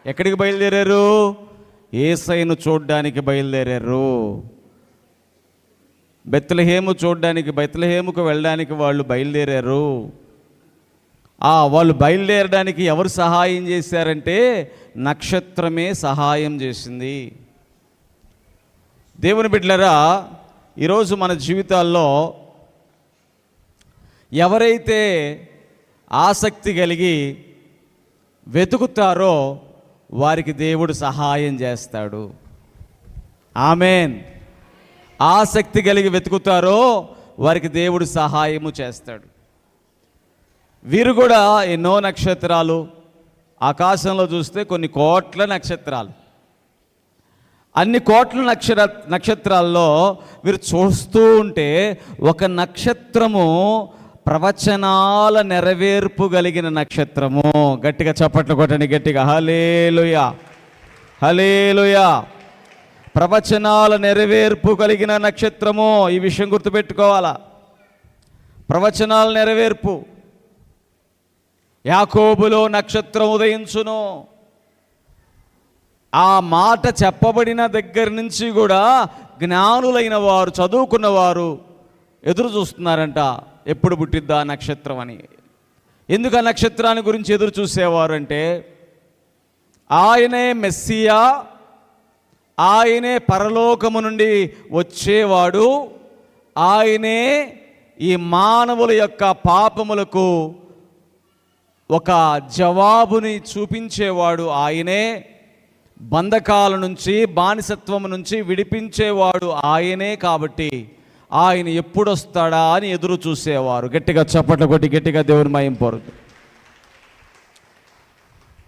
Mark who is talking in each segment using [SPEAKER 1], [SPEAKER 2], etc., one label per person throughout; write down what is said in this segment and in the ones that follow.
[SPEAKER 1] ఎక్కడికి బయలుదేరారు? యేసయ్యను చూడ్డానికి బయలుదేరారు. బెత్లెహేము చూడ్డానికి, బెత్లెహేముకు వెళ్ళడానికి వాళ్ళు బయలుదేరారు. వాళ్ళు బయలుదేరడానికి ఎవరు సహాయం చేశారంటే నక్షత్రమే సహాయం చేసింది. దేవుని బిడ్డలారా, ఈరోజు మన జీవితాల్లో ఎవరైతే ఆసక్తి కలిగి వెతుకుతారో వారికి దేవుడు సహాయం చేస్తాడు. ఆమేన్. ఆసక్తి కలిగి వెతుకుతారో వారికి దేవుడు సహాయము చేస్తాడు. వీరు కూడా ఎన్నో నక్షత్రాలు, ఆకాశంలో చూస్తే కొన్ని కోట్ల నక్షత్రాలు, అన్ని కోట్ల నక్షత్రాల్లో వీరు చూస్తూ ఉంటే ఒక నక్షత్రము ప్రవచనాల నెరవేర్పు కలిగిన నక్షత్రము. గట్టిగా చప్పట్లు కొట్టండి, గట్టిగా హల్లెలూయా, హల్లెలూయా. ప్రవచనాల నెరవేర్పు కలిగిన నక్షత్రము. ఈ విషయం గుర్తుపెట్టుకోవాలా. ప్రవచనాల నెరవేర్పు. యాకోబులో నక్షత్రం ఉదయించును. ఆ మాట చెప్పబడిన దగ్గర నుంచి కూడా జ్ఞానులైన వారు, చదువుకున్నవారు ఎదురు చూస్తున్నారంట, ఎప్పుడు పుట్టిద్దా నక్షత్రం అని. ఎందుకు ఆ నక్షత్రాన్ని గురించి ఎదురు చూసేవారు అంటే ఆయనే మెస్సియా, ఆయనే పరలోకము నుండి వచ్చేవాడు, ఆయనే ఈ మానవుల యొక్క పాపములకు ఒక జవాబుని చూపించేవాడు, ఆయనే బంధకాల నుంచి, బానిసత్వం నుంచి విడిపించేవాడు ఆయనే. కాబట్టి ఆయన ఎప్పుడు వస్తాడా అని ఎదురు చూసేవారు. గట్టిగా చప్పట్లు కొట్టి గట్టిగా దేవుని మహిమ పరుగు.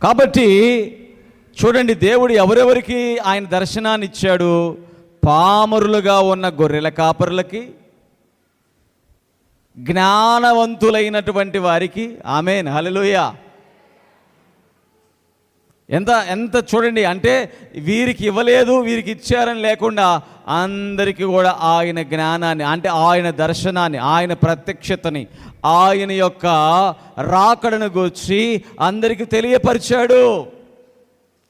[SPEAKER 1] కాబట్టి చూడండి, దేవుడు ఎవరెవరికి ఆయన దర్శనాన్ని ఇచ్చాడు? పామరులుగా ఉన్న గొర్రెల కాపరులకి, జ్ఞానవంతులైనటువంటి వారికి. ఆమేన్, హల్లెలూయా. ఎంత చూడండి, అంటే వీరికి ఇవ్వలేదు, వీరికి ఇచ్చారని లేకుండా అందరికీ కూడా ఆయన జ్ఞానాన్ని, అంటే ఆయన దర్శనాన్ని, ఆయన ప్రత్యక్షతని, ఆయన యొక్క రాకడను గూర్చి అందరికీ తెలియపరిచాడు.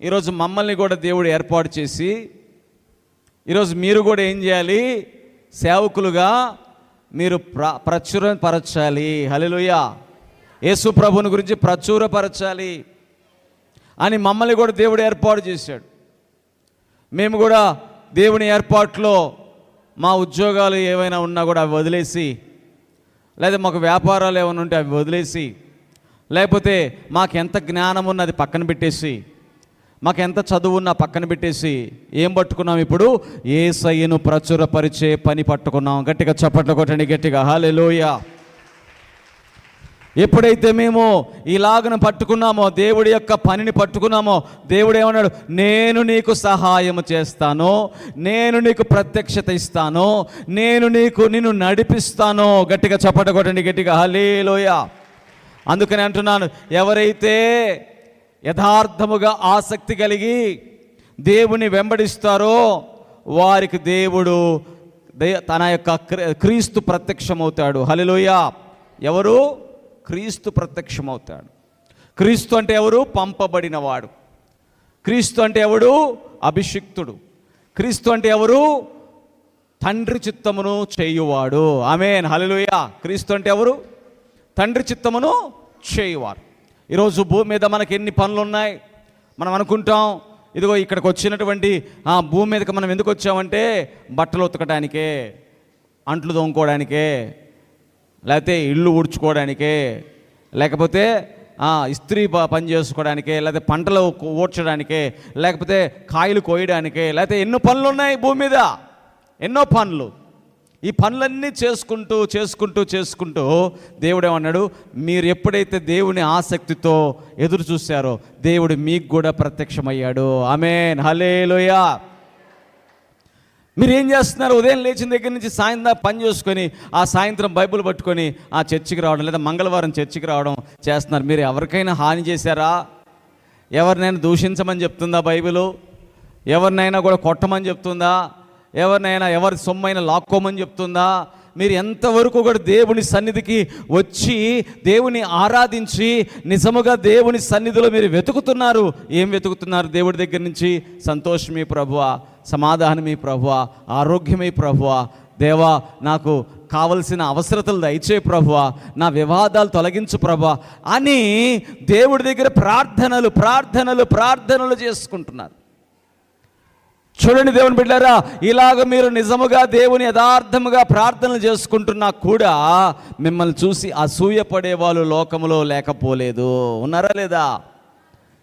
[SPEAKER 1] ఈరోజు మమ్మల్ని కూడా దేవుడు ఏర్పాటు చేసి, ఈరోజు మీరు కూడా ఏం చేయాలి? సేవకులుగా మీరు ప్రచురపరచాలి. హల్లెలూయా. యేసు ప్రభుని గురించి ప్రచురపరచాలి అని మమ్మల్ని కూడా దేవుడు ఏర్పాటు చేశాడు. మేము కూడా దేవుని ఏర్పాట్లో మా ఉద్యోగాలు ఏవైనా ఉన్నా కూడా అవి వదిలేసి, లేదా మాకు వ్యాపారాలు ఏమైనా ఉంటే అవి వదిలేసి, లేకపోతే మాకు ఎంత జ్ఞానం ఉన్నది పక్కన పెట్టేసి, మాకు ఎంత చదువు ఉన్నా పక్కన పెట్టేసి ఏం పట్టుకున్నాం? ఇప్పుడు యేసయ్యను ప్రచురపరిచే పని పట్టుకున్నాం. గట్టిగా చప్పట్లు కొట్టండి, గట్టిగా హల్లెలూయా. ఎప్పుడైతే మేము ఇలాగను పట్టుకున్నామో, దేవుడి యొక్క పనిని పట్టుకున్నామో, దేవుడు ఏమన్నాడు? నేను నీకు సహాయము చేస్తాను, నేను నీకు ప్రత్యక్షత ఇస్తాను, నేను నిన్ను నడిపిస్తాను. గట్టిగా చప్పట్లు కొట్టండి, గట్టిగా హల్లెలూయా. అందుకని అంటున్నాను, ఎవరైతే యథార్థముగా ఆసక్తి కలిగి దేవుని వెంబడిస్తారో వారికి దేవుడు తన యొక్క క్రీస్తు ప్రత్యక్షమవుతాడు. హల్లెలూయా. ఎవరు? క్రీస్తు ప్రత్యక్షమవుతాడు. క్రీస్తు అంటే ఎవరు? పంపబడినవాడు. క్రీస్తు అంటే ఎవడు? అభిషిక్తుడు. క్రీస్తు అంటే ఎవరు? తండ్రి చిత్తమును చేయువాడు. ఆమేన్, హల్లెలూయా. క్రీస్తు అంటే ఎవరు? తండ్రి చిత్తమును చేయువారు. ఈరోజు భూమి మీద మనకి ఎన్ని పనులు ఉన్నాయి. మనం అనుకుంటాం, ఇదిగో ఇక్కడికి వచ్చినటువంటి భూమి మీదకి మనం ఎందుకు వచ్చామంటే బట్టలు ఉతకడానికే, అంట్లు తోముకోవడానికే, లేకపోతే ఇల్లు ఊడ్చుకోవడానికే, లేకపోతే ఇస్త్రీ పని చేసుకోవడానికే, లేకపోతే పంటలు ఊడ్చడానికే, లేకపోతే కాయలు కోయడానికే, లేకపోతే ఎన్నో పనులు ఉన్నాయి భూమి మీద, ఎన్నో పనులు. ఈ పనులన్నీ చేసుకుంటూ చేసుకుంటూ చేసుకుంటూ దేవుడు ఏమన్నాడు? మీరు ఎప్పుడైతే దేవుని ఆసక్తితో ఎదురు చూశారో దేవుడు మీకు కూడా ప్రత్యక్షమయ్యాడు. ఆమేన్, హల్లెలూయా. మీరు ఏం చేస్తున్నారు? ఉదయం లేచిన దగ్గర నుంచి సాయంత్రం పని చేసుకొని ఆ సాయంత్రం బైబిల్ పట్టుకొని ఆ చర్చికి రావడం, లేదా మంగళవారం చర్చికి రావడం చేస్తున్నారు. మీరు ఎవరికైనా హాని చేశారా? ఎవరినైనా దూషించమని చెప్తుందా బైబిలు? ఎవరినైనా కూడా కొట్టమని చెప్తుందా? ఎవరినైనా ఎవరి సొమ్మైనా లాక్కోమని చెప్తుందా? మీరు ఎంతవరకు కూడా దేవుని సన్నిధికి వచ్చి దేవుని ఆరాధించి నిజముగా దేవుని సన్నిధిలో మీరు వెతుకుతున్నారు? ఏం వెతుకుతున్నారు దేవుడి దగ్గర నుంచి? సంతోషమే ప్రభువా, సమాధానమే ప్రభువా, ఆరోగ్యమే ప్రభువా, దేవా నాకు కావలసిన అవసరతలు దయచే ప్రభువా, నా వివాదాలు తొలగించు ప్రభువా అని దేవుడి దగ్గర ప్రార్థనలు ప్రార్థనలు ప్రార్థనలు చేసుకుంటున్నారు. చూడండి దేవుని బిడ్డారా, ఇలాగ మీరు నిజముగా దేవుని యథార్థముగా ప్రార్థనలు చేసుకుంటున్నా కూడా మిమ్మల్ని చూసి అసూయపడే వాళ్ళు లోకములో లేకపోలేదు. ఉన్నారా లేదా?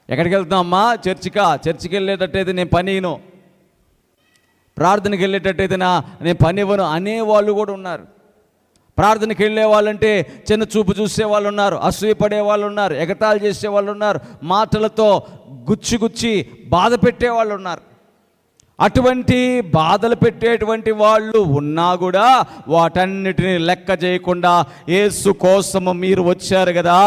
[SPEAKER 1] ఎక్కడికి వెళ్తున్నామమ్మా? చర్చికి వెళ్ళేటట్టయితే నేను పనిను, ప్రార్థనకి వెళ్ళేటట్టయితే నేను పని ఇవ్వను అనేవాళ్ళు కూడా ఉన్నారు. ప్రార్థనకి వెళ్ళే వాళ్ళంటే చిన్న చూపు చూసే వాళ్ళు ఉన్నారు, అసూయపడే వాళ్ళు ఉన్నారు, ఎగతాళి చేసే వాళ్ళు ఉన్నారు, మాటలతో గుచ్చి బాధ పెట్టే వాళ్ళు ఉన్నారు. అటువంటి బాధలు పెట్టేటువంటి వాళ్ళు ఉన్నా కూడా వాటన్నిటిని లెక్క చేయకుండా యేసు కోసము మీరు వచ్చారు కదా,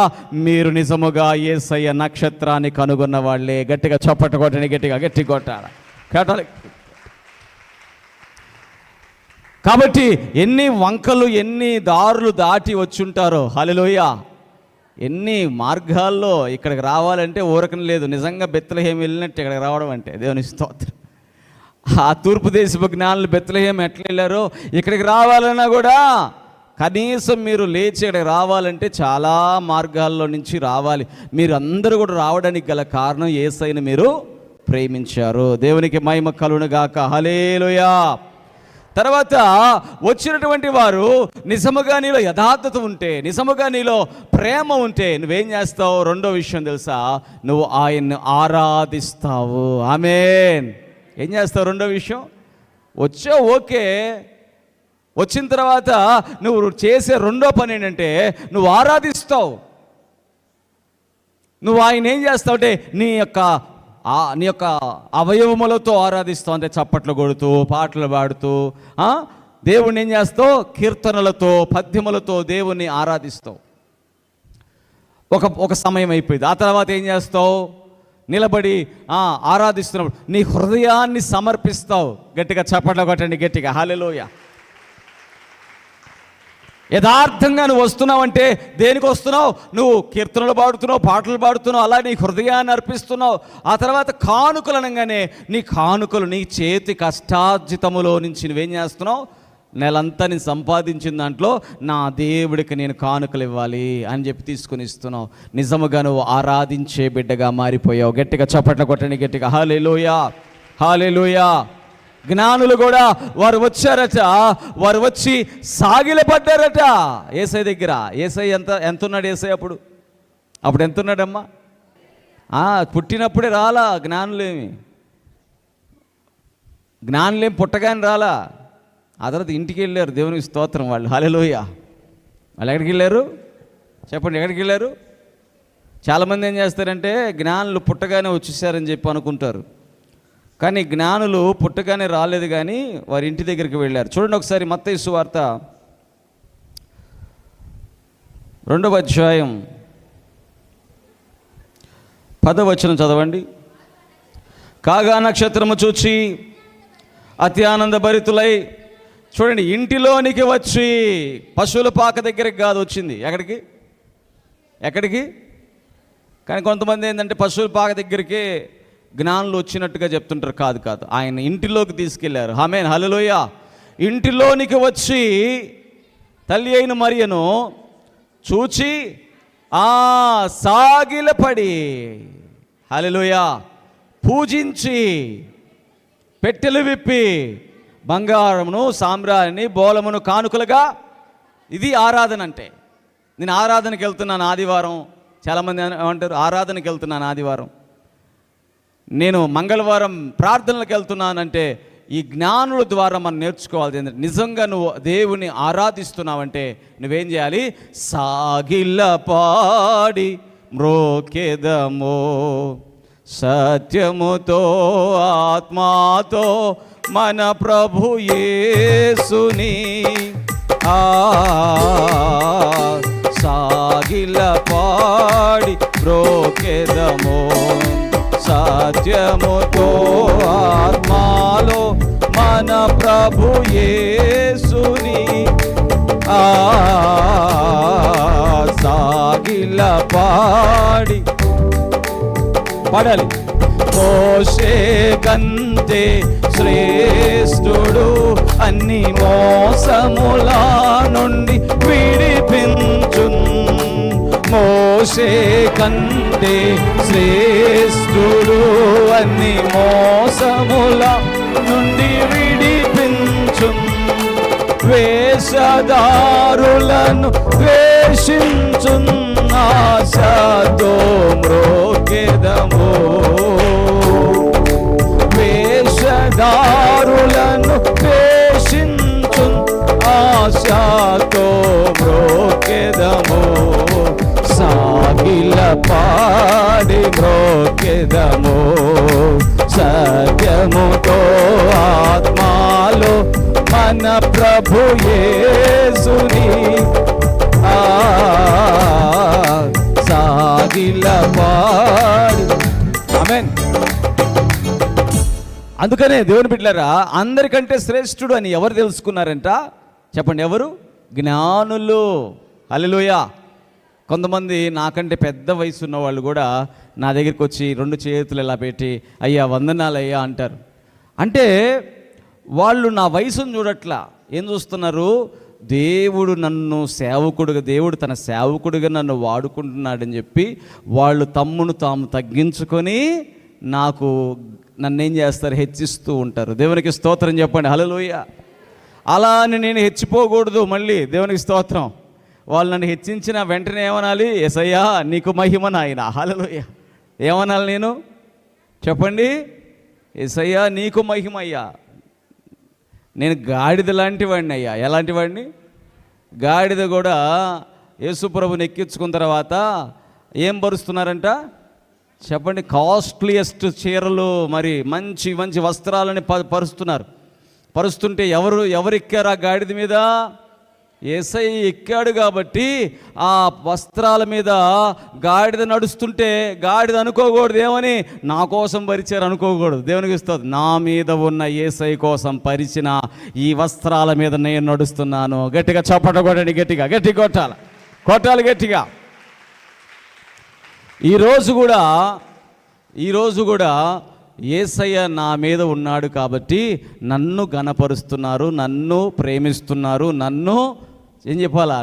[SPEAKER 1] మీరు నిజముగా యేసయ్య నక్షత్రాన్ని కనుగొన్న వాళ్ళే. గట్టిగా చప్పట కొట్టని, గట్టి కొట్టాలి. కాబట్టి ఎన్ని వంకలు ఎన్ని దారులు దాటి వచ్చుంటారో, హల్లెలూయా, ఎన్ని మార్గాల్లో ఇక్కడికి రావాలంటే ఊరకం లేదు. నిజంగా బెత్లెహేం వెళ్ళినట్టు ఇక్కడికి రావడం అంటే దేవుని స్తోత్రం. ఆ తూర్పు దేశపు జ్ఞానులు బెత్లెహేం ఎట్లా వెళ్ళారో ఇక్కడికి రావాలన్నా కూడా కనీసం మీరు లేచి ఇక్కడికి రావాలంటే చాలా మార్గాల్లో నుంచి రావాలి. మీరు అందరూ కూడా రావడానికి గల కారణం యేసయ్యను మీరు ప్రేమించారు. దేవునికి మహిమ కలుగును గాక. హల్లెలూయా. తర్వాత వచ్చినటువంటి వారు నిజముగా నీలో యథార్థత ఉంటే, నిజముగా నీలో ప్రేమ ఉంటే నువ్వేం చేస్తావు? రెండో విషయం తెలుసా? నువ్వు ఆయన్ని ఆరాధిస్తావు. ఆమేన్. ఏం చేస్తావు? రెండో విషయం, వచ్చావు ఓకే, వచ్చిన తర్వాత నువ్వు చేసే రెండో పని ఏంటంటే నువ్వు ఆరాధిస్తావు. నువ్వు ఆయన ఏం చేస్తావు అంటే నీ యొక్క అవయవములతో ఆరాధిస్తావు. అంటే చప్పట్లు కొడుతూ, పాటలు పాడుతూ, దేవుణ్ణి ఏం చేస్తావు? కీర్తనలతో, పద్యములతో దేవుణ్ణి ఆరాధిస్తావు. ఒక సమయం అయిపోయింది. ఆ తర్వాత ఏం చేస్తావు? నిలబడి ఆరాధిస్తున్నప్పుడు నీ హృదయాన్ని సమర్పిస్తావు. గట్టిగా చప్పట్లు కొట్టండి, గట్టిగా హల్లెలూయా. యథార్థంగా నువ్వు వస్తున్నావు అంటే దేనికి వస్తున్నావు? నువ్వు కీర్తనలు పాడుతున్నావు, పాటలు పాడుతున్నావు, అలా నీ హృదయాన్ని అర్పిస్తున్నావు. ఆ తర్వాత కానుకలు అనగానే నీ కానుకలు నీ చేతి కష్టార్జితములో నుంచి నువ్వేం చేస్తున్నావు? నెలంతా నేను సంపాదించిన దాంట్లో నా దేవుడికి నేను కానుకలు ఇవ్వాలి అని చెప్పి తీసుకుని ఇస్తున్నావు. నిజముగా నువ్వు ఆరాధించే బిడ్డగా మారిపోయావు. గట్టిగా చప్పట్లు కొట్టండి, గట్టిగా హల్లెలూయా, హల్లెలూయా. జ్ఞానులు కూడా వారు వచ్చారట, వారు వచ్చి సాగిలపడ్డారట యేసయ్య దగ్గర. యేసయ్య ఎంత ఉన్నాడు? యేసయ్య అప్పుడు ఎంత ఉన్నాడమ్మా? పుట్టినప్పుడే రాలా జ్ఞానులేమి పుట్టగానే రాలా. ఆ తర్వాత ఇంటికి వెళ్ళారు. దేవునికి స్తోత్రం. వాళ్ళు హల్లెలూయా. వాళ్ళు ఎక్కడికి వెళ్ళారు చెప్పండి? ఎక్కడికి వెళ్ళారు? చాలామంది ఏం చేస్తారంటే జ్ఞానులు పుట్టగానే వచ్చేసారని చెప్పి అనుకుంటారు. కానీ జ్ఞానులు పుట్టగానే రాలేదు, కానీ వారి ఇంటి దగ్గరికి వెళ్ళారు. చూడండి ఒకసారి మత్తయి సువార్త 2వ అధ్యాయం 10వ వచనం చదవండి. కాగా నక్షత్రము చూచి అతి ఆనంద భరితులై, చూడండి, ఇంటిలోనికి వచ్చి, పశువుల పాక దగ్గరికి కాదు వచ్చింది. ఎక్కడికి? కానీ కొంతమంది ఏంటంటే పశువుల పాక దగ్గరికి జ్ఞానులు వచ్చినట్టుగా చెప్తుంటారు. కాదు, ఆయన ఇంటిలోకి తీసుకెళ్లారు. ఆమేన్, హల్లెలూయా. ఇంటిలోనికి వచ్చి తల్లి అయిన మరియను చూచి సాగిలపడి, హల్లెలూయా, పూజించి పెట్టెలు విప్పి బంగారమును సామ్రాణిని బోలమును కానుకలుగా. ఇది ఆరాధన అంటే. నేను ఆరాధనకి వెళ్తున్నాను ఆదివారం. చాలామంది ఏమంటారు? ఆరాధనకి వెళ్తున్నాను ఆదివారం, నేను మంగళవారం ప్రార్థనలకు వెళ్తున్నానంటే ఈ జ్ఞానుల ద్వారా మనం నేర్చుకోవాలి ఏంటంటే నిజంగా నువ్వు దేవుని ఆరాధిస్తున్నావంటే నువ్వేం చేయాలి? సాగిలపాడి మ్రోకెదమో సత్యముతో ఆత్మాతో మన ప్రభు యేసుని సాగిలపాడి మ్రోకెదమో సత్యముతో ఆత్మాలో మన ప్రభు యేసుని సాగిల పాడి పాడాలి. మోషే కంటే శ్రేష్ఠుడు అన్ని మోసముల నుండి విడిపించున్. మోషే కంటే శ్రేష్ఠుడు అన్ని మోసముల నుండి విడిపించున్. వేషధారులను ద్వేషించున్ ఆశతో మ్రోకెదము. వేషధారులను ద్వేషించున్ ఆశతో మ్రోకెదము. సాగిల పాడి మ్రోకెదము. సత్యముతో ఆత్మాలో మన ప్రభు యేసుని సాగిల పాడి. ఆమేన్. అందుకనే దేవుని బిడ్డలారా, అందరికంటే శ్రేష్ఠుడు అని ఎవరు తెలుసుకున్నారంట చెప్పండి? ఎవరు? జ్ఞానులు. హల్లెలూయా. కొంతమంది నాకంటే పెద్ద వయసు ఉన్న వాళ్ళు కూడా నా దగ్గరికి వచ్చి 2 చేతులు ఇలా పెట్టి అయ్యా వందనాలయ్యా అంటారు. అంటే వాళ్ళు నా వయసును చూడట్లా, ఏం చూస్తున్నారు? దేవుడు నన్ను సేవకుడుగా, దేవుడు తన సేవకుడిగా నన్ను వాడుకుంటున్నాడని చెప్పి వాళ్ళు తమ్మును తాము తగ్గించుకొని నన్నేం చేస్తారు? హెచ్చిస్తూ ఉంటారు. దేవునికి స్తోత్రం చెప్పండి. హల్లెలూయా. అలా అని నేను హెచ్చిపోకూడదు. మళ్ళీ దేవునికి స్తోత్రం. వాళ్ళు నన్ను హెచ్చించిన వెంటనే ఏమనాలి? యేసయ్యా నీకు మహిమ నాయనా. హల్లెలూయా. ఏమనాలి నేను? చెప్పండి. యేసయ్యా నీకు మహిమ అయ్యా. నేను గాడిద లాంటి వాడిని అయ్యా. ఎలాంటి వాడిని? గాడిద కూడా యేసుప్రభుని ఎక్కించుకున్న తర్వాత ఏం పరుస్తున్నారంట చెప్పండి? కాస్ట్లీయెస్ట్ చీరలు, మరి మంచి మంచి వస్త్రాలని పరుస్తుంటే ఎవరు ఎక్కారు ఆ గాడిద మీద? యేసయ్య ఎక్కాడు. కాబట్టి ఆ వస్త్రాల మీద గాడిద నడుస్తుంటే గాడిద అనుకోకూడదు ఏమని? నా కోసం పరిచారు అనుకోకూడదు. దేవునికి ఇస్తుంది. నా మీద ఉన్న యేసయ్య కోసం పరిచిన ఈ వస్త్రాల మీద నేను నడుస్తున్నాను. గట్టిగా చప్పట కొట్టండి. గట్టిగా కొట్టాలి గట్టిగా. ఈరోజు కూడా యేసయ్య నా మీద ఉన్నాడు కాబట్టి నన్ను ఘనపరుస్తున్నారు, నన్ను ప్రేమిస్తున్నారు, నన్ను ఏం చెప్పాలా?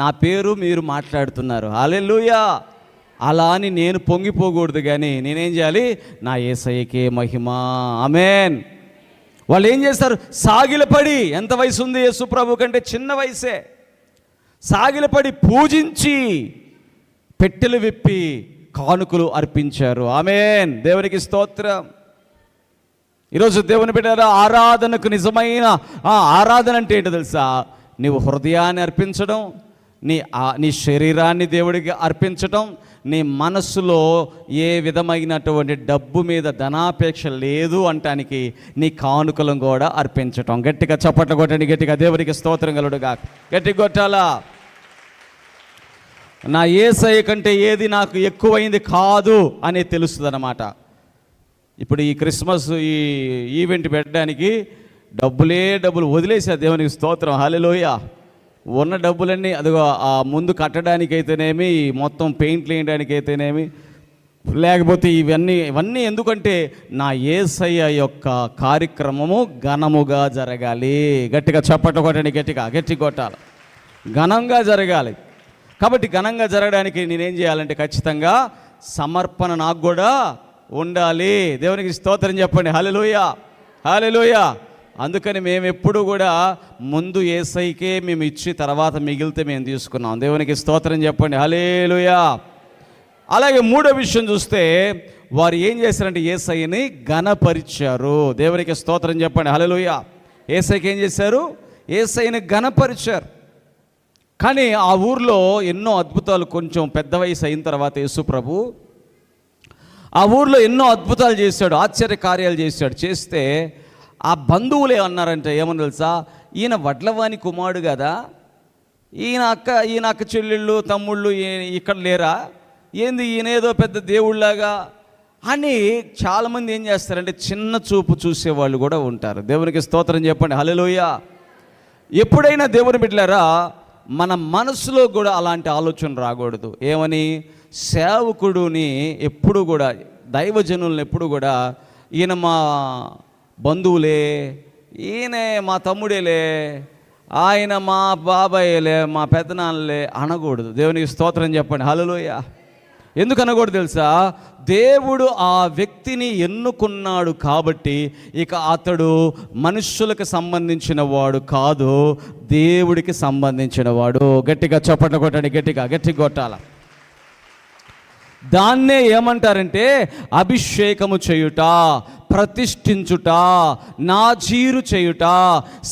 [SPEAKER 1] నా పేరు మీరు మాట్లాడుతున్నారు. హల్లెలూయా. అలా అని నేను పొంగిపోకూడదు, కానీ నేనేం చేయాలి? నా యేసయ్యకే మహిమ. ఆమేన్. వాళ్ళు ఏం చేస్తారు? సాగిలపడి, ఎంత వయసు ఉంది యేసు ప్రభు కంటే? చిన్న వయసే. సాగిలపడి పూజించి పెట్టెలు విప్పి కానుకలు అర్పించారు. ఆమేన్. దేవునికి స్తోత్రం. ఈరోజు దేవుని బిడ్డలారా, ఆరాధనకు నిజమైన ఆరాధన అంటే ఏంటో తెలుసా? నీవు హృదయాన్ని అర్పించడం, నీ శరీరాన్ని దేవుడికి అర్పించడం, నీ మనస్సులో ఏ విధమైనటువంటి డబ్బు మీద ధనాపేక్ష లేదు అంటానికి నీ కానుకలను కూడా అర్పించటం. గట్టిగా చప్పట్లు కొట్టండి. గట్టిగా దేవుడికి స్తోత్రం కలుగుగా. గట్టిగా కొట్టాలా. నా యేసయ్య కంటే ఏది నాకు ఎక్కువైంది కాదు అని తెలుస్తుంది అన్నమాట. ఇప్పుడు ఈ క్రిస్మస్ ఈ ఈవెంట్ పెట్టడానికి డబ్బులు వదిలేసారు. దేవునికి స్తోత్రం. హల్లెలూయా. ఉన్న డబ్బులన్నీ అదిగో ఆ ముందు కట్టడానికైతేనేమి, మొత్తం పెయింట్లు వేయడానికైతేనేమి, లేకపోతే ఇవన్నీ ఎందుకంటే నా యేసయ్య యొక్క కార్యక్రమము ఘనముగా జరగాలి. గట్టిగా చప్పట్లు కొట్టండి. గట్టి కొట్టాలి. ఘనంగా జరగాలి. కాబట్టి ఘనంగా జరగడానికి నేనేం చేయాలంటే ఖచ్చితంగా సమర్పణ నాకు కూడా ఉండాలి. దేవునికి స్తోత్రం చెప్పండి. హల్లెలూయా. అందుకని మేము ఎప్పుడు కూడా ముందు యేసయ్యకే మేము ఇచ్చి తర్వాత మిగిలితే మేము తీసుకున్నాం. దేవునికి స్తోత్రం చెప్పండి. హల్లెలూయా. అలాగే మూడో విషయం చూస్తే వారు ఏం చేశారంటే యేసయ్యని ఘనపరిచారు. దేవునికి స్తోత్రం చెప్పండి. హల్లెలూయా. యేసయ్యకి ఏం చేశారు? యేసయ్యని ఘనపరిచారు. కానీ ఆ ఊర్లో ఎన్నో అద్భుతాలు, కొంచెం పెద్ద వయసు అయిన తర్వాత యేసు ప్రభు ఆ ఊర్లో ఎన్నో అద్భుతాలు చేశాడు, ఆశ్చర్య కార్యాలు చేస్తే ఆ బంధువులు ఏమన్నారంటే, ఏమని తెలుసా? ఈయన వడ్లవాని కుమారుడు కదా, ఈయన అక్క చెల్లెళ్ళు తమ్ముళ్ళు ఇక్కడ లేరా ఏంది, ఈయనేదో పెద్ద దేవుళ్ళలాగా అని చాలామంది ఏం చేస్తారంటే చిన్న చూపు చూసేవాళ్ళు కూడా ఉంటారు. దేవునికి స్తోత్రం చెప్పండి. హల్లెలూయా. ఎప్పుడైనా దేవుని బిడ్డలారా మన మనసులో కూడా అలాంటి ఆలోచన రాకూడదు. ఏమని? సేవకుడుని ఎప్పుడు కూడా, దైవజనులను ఎప్పుడు కూడా ఈయన మా బంధువులే, ఈయనే మా తమ్ముడేలే, ఆయన మా బాబాయేలే, మా పెద్దనాన్నలే అనకూడదు. దేవునికి స్తోత్రం చెప్పండి. హల్లెలూయా. ఎందుకు అనకూడదు తెలుసా? దేవుడు ఆ వ్యక్తిని ఎన్నుకున్నాడు కాబట్టి ఇక అతడు మనుష్యులకు సంబంధించిన వాడు కాదు, దేవుడికి సంబంధించిన వాడు. గట్టిగా చప్పట్లు కొట్టండి, గట్టి కొట్టాల. దాన్నే ఏమంటారంటే అభిషేకము చేయుట, ప్రతిష్ఠించుట, నాజీరు చేయుట.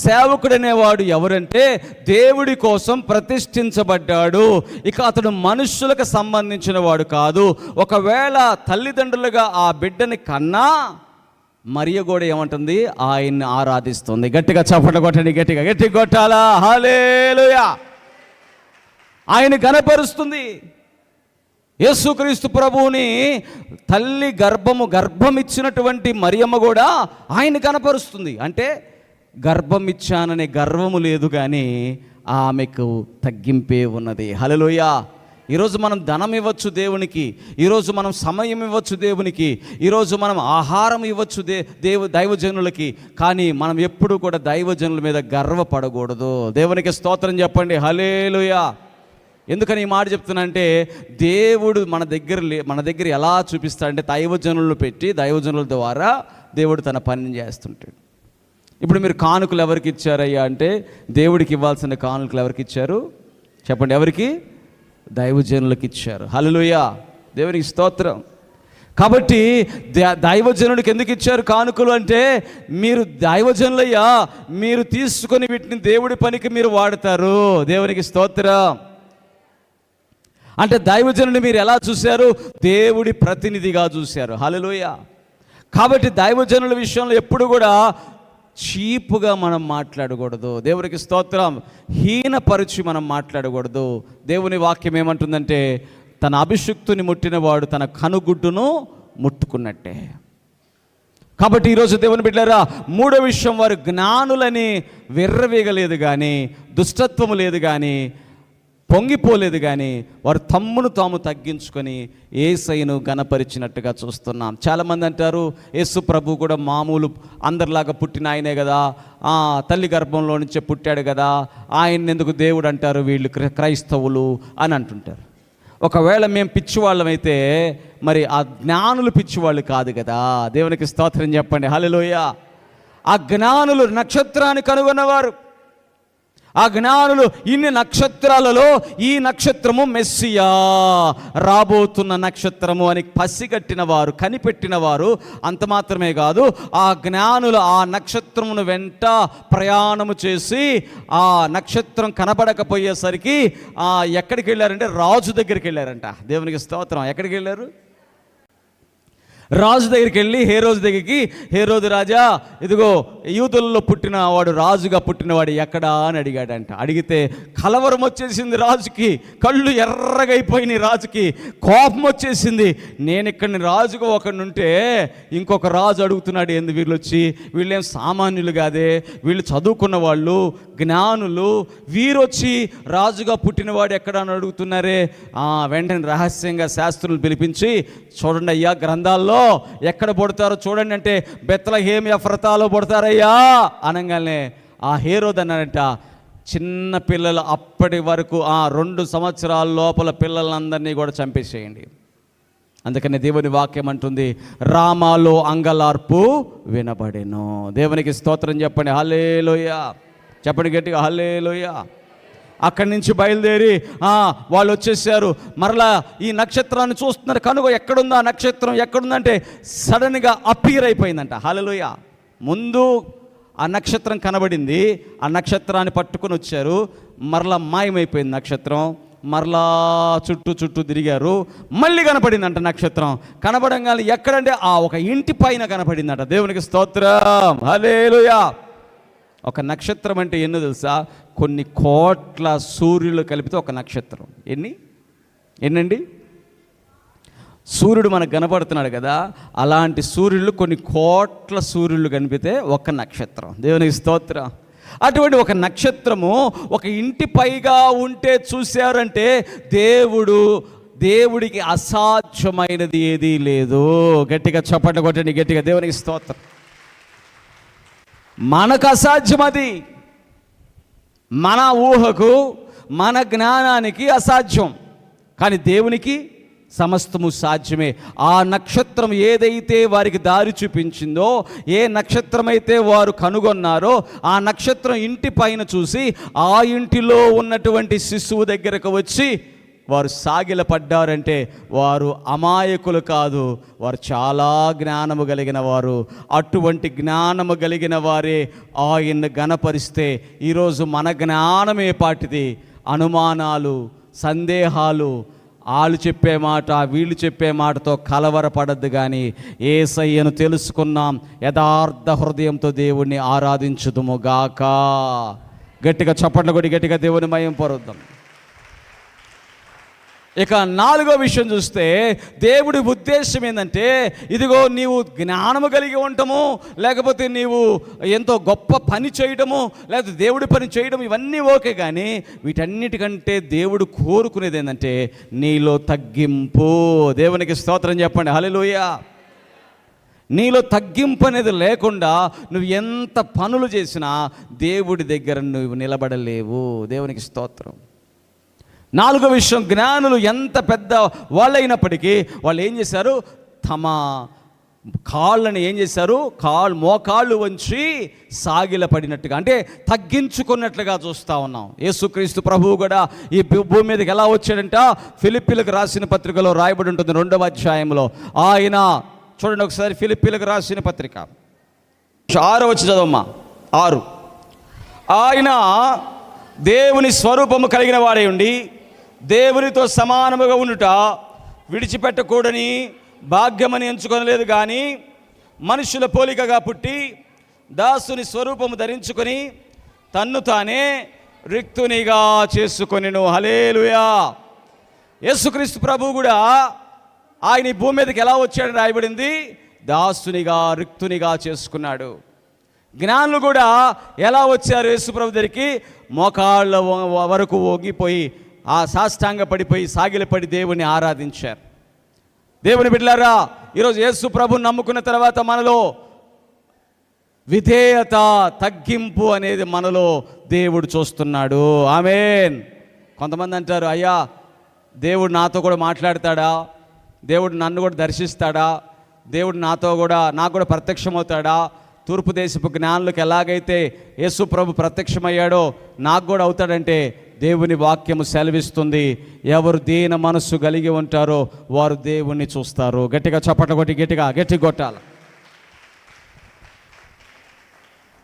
[SPEAKER 1] సేవకుడనేవాడు ఎవరంటే దేవుడి కోసం ప్రతిష్ఠించబడ్డాడు, ఇక అతడు మనుష్యులకు సంబంధించిన వాడు కాదు. ఒకవేళ తల్లిదండ్రులుగా ఆ బిడ్డని కన్నా మరియ కూడా ఏమంటుంది? ఆయన్ని ఆరాధిస్తుంది. గట్టిగా చప్పట్లు కొట్టండి, గట్టి కొట్టాలా. హల్లెలూయా. ఆయన గణపరుస్తుంది. యేసుక్రీస్తు ప్రభువుని తల్లి గర్భమిచ్చినటువంటి మరియమ్మ కూడా ఆయన కనపరుస్తుంది. అంటే గర్భమిచ్చాననే గర్వము లేదు, కానీ ఆమెకు తగ్గింపే ఉన్నది. హల్లెలూయా. ఈరోజు మనం ధనం ఇవ్వచ్చు దేవునికి, ఈరోజు మనం సమయం ఇవ్వచ్చు దేవునికి, ఈరోజు మనం ఆహారం ఇవ్వచ్చు దైవజనులకి, కానీ మనం ఎప్పుడు కూడా దైవజనుల మీద గర్వపడకూడదు. దేవునికి స్తోత్రం చెప్పండి. హల్లెలూయా. ఎందుకని ఈ మాట చెప్తున్నా అంటే, దేవుడు మన దగ్గర ఎలా చూపిస్తాడంటే దైవజనులను పెట్టి, దైవజనుల ద్వారా దేవుడు తన పనిని చేస్తుంటాడు. ఇప్పుడు మీరు కానుకలు ఎవరికి ఇచ్చారయ్యా అంటే, దేవుడికి ఇవ్వాల్సిన కానుకలు ఎవరికి ఇచ్చారు చెప్పండి? ఎవరికి? దైవజనులకు ఇచ్చారు. హల్లెలూయా. దేవునికి స్తోత్రం. కాబట్టి దైవజనుడికి ఎందుకు ఇచ్చారు కానుకలు అంటే, మీరు దైవజనులయ్యా, మీరు తీసుకొని వీటిని దేవుడి పనికి మీరు వాడతారు. దేవునికి స్తోత్రం. అంటే దైవజనుడిని మీరు ఎలా చూశారు? దేవుడి ప్రతినిధిగా చూశారు. హల్లెలూయా. కాబట్టి దైవజనుల విషయంలో ఎప్పుడు కూడా చీపుగా మనం మాట్లాడకూడదు. దేవునికి స్తోత్రం. హీనపరిచి మనం మాట్లాడకూడదు. దేవుని వాక్యం ఏమంటుందంటే, తన అభిషిక్తుని ముట్టినవాడు తన కనుగుడ్డును ముట్టుకున్నట్టే. కాబట్టి ఈరోజు దేవుని బిడ్డలారా, మూడో విషయం, వారు జ్ఞానులని విర్రవీగలేదు కానీ, దుష్టత్వము లేదు కానీ, పొంగిపోలేదు కానీ, వారు తమ్మును తాము తగ్గించుకొని యేసయ్యను గణపరిచినట్టుగా చూస్తున్నాం. చాలామంది అంటారు, యేసు ప్రభు కూడా మామూలు అందరిలాగా పుట్టిన ఆయనే కదా, తల్లి గర్భంలో నుంచే పుట్టాడు కదా, ఆయన్ని ఎందుకు దేవుడు అంటారు వీళ్ళు క్రైస్తవులు అని అంటుంటారు. ఒకవేళ మేము పిచ్చివాళ్ళమైతే మరి ఆ జ్ఞానులు పిచ్చివాళ్ళు కాదు కదా. దేవునికి స్తోత్రం చెప్పండి. హల్లెలూయా. ఆ జ్ఞానులు నక్షత్రాన్ని కనుగొన్నవారు. ఆ జ్ఞానులు ఇన్ని నక్షత్రాలలో ఈ నక్షత్రము మెస్సియా, రాబోతున్న నక్షత్రము అని పసిగట్టిన వారు, కనిపెట్టిన వారు. అంత మాత్రమే కాదు, ఆ జ్ఞానులు ఆ నక్షత్రమును వెంట ప్రయాణము చేసి ఆ నక్షత్రం కనబడకపోయేసరికి ఎక్కడికి వెళ్ళారంటే రాజు దగ్గరికి వెళ్ళారంట. దేవునికి స్తోత్రం. ఎక్కడికి వెళ్ళారు? రాజు దగ్గరికి వెళ్ళి హేరోదు దగ్గరికి, హేరోదు రాజా, ఇదిగో యూదులలో పుట్టిన వాడు, రాజుగా పుట్టినవాడు ఎక్కడా అని అడిగాడంట. అడిగితే కలవరం వచ్చేసింది రాజుకి, కళ్ళు ఎర్రగైపోయినాయి రాజుకి, కోపం వచ్చేసింది. నేను ఇక్కడిని రాజుగా ఒకడినుంటే ఇంకొక రాజు అడుగుతున్నాడు, ఏంది వీళ్ళు వచ్చి, వీళ్ళేం సామాన్యులు కాదే, వీళ్ళు చదువుకున్న వాళ్ళు, జ్ఞానులు, వీరొచ్చి రాజుగా పుట్టినవాడు ఎక్కడ అని అడుగుతున్నారే. వెంటనే రహస్యంగా శాస్త్రులు పిలిపించి, చూడండి అయ్యా, గ్రంథాల్లో ఎక్కడ పుడతారో చూడండి అంటే, బెత్లెహేము ఎఫ్రాతాలో పుడతారయ్యా అనగానే ఆ హేరోదు అన్నాడంట, చిన్న పిల్లలు అప్పటి వరకు 2 సంవత్సరాల లోపల పిల్లలందరినీ కూడా చంపేసేయండి. అందుకని దేవుని వాక్యం అంటుంది, రామాలో అంగలార్పు వినబడెను. దేవునికి స్తోత్రం చెప్పండి. హల్లెలూయా. చెప్పండి గట్టిగా, హల్లెలూయా. అక్కడి నుంచి బయలుదేరి వాళ్ళు వచ్చేసారు. మరలా ఈ నక్షత్రాన్ని చూస్తున్నారు. కనుక ఎక్కడుందా నక్షత్రం, ఎక్కడుందంటే సడన్గా అప్పీర్ అయిపోయిందంట. హల్లెలూయా. ముందు ఆ నక్షత్రం కనబడింది, ఆ నక్షత్రాన్ని పట్టుకొని వచ్చారు, మరలా మాయమైపోయింది నక్షత్రం. మరలా చుట్టూ తిరిగారు, మళ్ళీ కనపడిందంట నక్షత్రం. కనపడంగానే ఎక్కడంటే ఒక ఇంటి పైన కనపడిందంట. దేవునికి స్తోత్రం. హల్లెలూయా. ఒక నక్షత్రం అంటే ఎన్నో తెలుసా? కొన్ని కోట్ల సూర్యులు కలిపితే ఒక నక్షత్రం. ఎన్నండి? సూర్యుడు మనకు కనపడుతున్నాడు కదా, అలాంటి సూర్యులు కొన్ని కోట్ల సూర్యులు కనిపితే ఒక నక్షత్రం. దేవునికి స్తోత్రం. అటువంటి ఒక నక్షత్రము ఒక ఇంటి పైగా ఉంటే చూశారంటే దేవుడికి అసాధ్యమైనది ఏదీ లేదు. గట్టిగా చప్పట్లు కొట్టండి, గట్టిగా దేవునికి స్తోత్రం. మనకు అసాధ్యం అది, మన ఊహకు మన జ్ఞానానికి అసాధ్యం, కానీ దేవునికి సమస్తము సాధ్యమే. ఆ నక్షత్రం ఏదైతే వారికి దారి చూపించిందో, ఏ నక్షత్రం అయితే వారు కనుగొన్నారో, ఆ నక్షత్రం ఇంటి పైన చూసి ఆ ఇంటిలో ఉన్నటువంటి శిశువు దగ్గరకు వచ్చి వారు సాగిలపడ్డారంటే వారు అమాయకులు కాదు, వారు చాలా జ్ఞానము కలిగిన వారు. అటువంటి జ్ఞానము కలిగిన వారే ఆయన్ని గణపరిస్తే ఈరోజు మన జ్ఞానమే పాటిది. అనుమానాలు, సందేహాలు, వాళ్ళు చెప్పే మాట వీళ్ళు చెప్పే మాటతో కలవరపడద్దు, కానీ యేసయ్యను తెలుసుకున్నాం, యథార్థ హృదయంతో దేవుణ్ణి ఆరాధించుదుము గాక. గట్టిగా చప్పట్లు కొట్టి గట్టిగా దేవుని మహిమ పరుద్దాం. ఇక 4వ విషయం చూస్తే, దేవుడి ఉద్దేశం ఏంటంటే, ఇదిగో నీవు జ్ఞానము కలిగి ఉండటము, లేకపోతే నీవు ఎంతో గొప్ప పని చేయడము, లేకపోతే దేవుడి పని చేయడం, ఇవన్నీ ఓకే, కానీ వీటన్నిటికంటే దేవుడు కోరుకునేది ఏంటంటే నీలో తగ్గింపు. దేవునికి స్తోత్రం చెప్పండి, హల్లెలూయా. నీలో తగ్గింపు అనేది లేకుండా నువ్వు ఎంత పనులు చేసినా దేవుడి దగ్గర నువ్వు నిలబడలేవు. దేవునికి స్తోత్రం. 4వ విషయం, జ్ఞానులు ఎంత పెద్ద వాళ్ళైనప్పటికీ వాళ్ళు ఏం చేశారు, తమ కాళ్ళని ఏం చేశారు, మోకాళ్ళు వంచి సాగిలపడినట్టుగా, అంటే తగ్గించుకున్నట్లుగా చూస్తూ ఉన్నాం. యేసుక్రీస్తు ప్రభువు కూడా ఈ భూమి మీదకి ఎలా వచ్చాడంట, ఫిలిప్పీలకు రాసిన పత్రికలో రాయబడి ఉంటుంది 2వ అధ్యాయంలో. ఆయన చూడండి ఒకసారి, ఫిలిప్పీలకు రాసిన పత్రిక 6వ చదవమ్మా, 6. ఆయన దేవుని స్వరూపము కలిగిన వాడై ఉండి దేవునితో సమానముగా ఉండుట విడిచిపెట్టకూడని భాగ్యమని ఎంచుకొనలేదు, కానీ మనుషుల పోలికగా పుట్టి దాసుని స్వరూపము ధరించుకొని తన్ను తానే రిక్తునిగా చేసుకొనెను. హల్లెలూయా. యేసుక్రీస్తు ప్రభువు కూడా ఆయన ఈ భూమి మీదకి ఎలా వచ్చాడని రాయబడింది, దాసునిగా రిక్తునిగా చేసుకున్నాడు. జ్ఞానులు కూడా ఎలా వచ్చారు యేసుప్రభు దగ్గరికి, మోకాళ్ళ వరకు వంగిపోయి ఆ సాష్టాంగ పడిపోయి సాగిలపడి దేవుని ఆరాధించారు. దేవుని బిడ్డలారా, ఈరోజు యేసు ప్రభుని నమ్ముకున్న తర్వాత మనలో విధేయత, తగ్గింపు అనేది మనలో దేవుడు చూస్తున్నాడు. ఆమేన్. కొంతమంది అంటారు, అయ్యా దేవుడు నాతో కూడా మాట్లాడతాడా, దేవుడు నన్ను కూడా దర్శిస్తాడా, దేవుడు నాకు కూడా ప్రత్యక్షమవుతాడా, తూర్పు దేశపు జ్ఞానులకు ఎలాగైతే యేసు ప్రభు ప్రత్యక్షమయ్యాడో నాకు కూడా అవుతాడంటే దేవుని వాక్యము సెలవిస్తుంది, ఎవరు దీన మనస్సు కలిగి ఉంటారో వారు దేవుణ్ణి చూస్తారు. గట్టిగా చప్పట్లు కొట్టి గట్టి కొట్టాలి.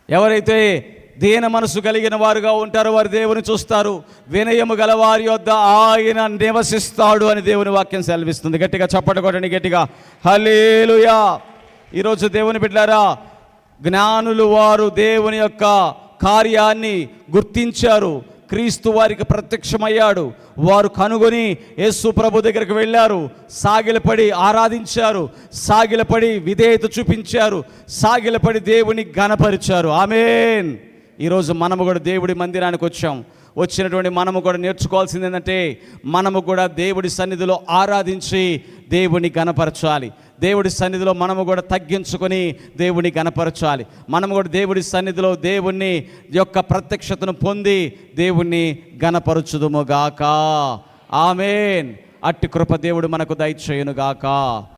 [SPEAKER 1] ఎవరైతే దీన మనసు కలిగిన వారుగా ఉంటారో వారు దేవుని చూస్తారు. వినయము గల వారి యొద్ద ఆయన నివసిస్తాడు అని దేవుని వాక్యం సెలవిస్తుంది. గట్టిగా చప్పట్లు కొట్టండి, గట్టిగా హల్లెలూయా. ఈరోజు దేవుని బిడ్డలారా, జ్ఞానులు వారు దేవుని యొక్క కార్యాన్ని గుర్తించారు. క్రీస్తు వారికి ప్రత్యక్షమయ్యాడు. వారు కనుగొని యేసు ప్రభు దగ్గరికి వెళ్ళారు, సాగిలపడి ఆరాధించారు, సాగిలపడి విధేయత చూపించారు, సాగిలపడి దేవుని ఘనపరిచారు. ఆమేన్. ఈరోజు మనము కూడా దేవుడి మందిరానికి వచ్చినటువంటి మనము కూడా నేర్చుకోవాల్సింది ఏంటంటే, మనము కూడా దేవుడి సన్నిధిలో ఆరాధించి దేవుని ఘనపరచాలి. దేవుడి సన్నిధిలో మనము కూడా తగ్గించుకొని దేవుని ఘనపరచాలి. మనము కూడా దేవుడి సన్నిధిలో దేవుని యొక్క ప్రత్యక్షతను పొంది దేవుణ్ణి ఘనపరచుదుము గాక. ఆమేన్. అట్టి కృప దేవుడు మనకు దయచేయును గాక.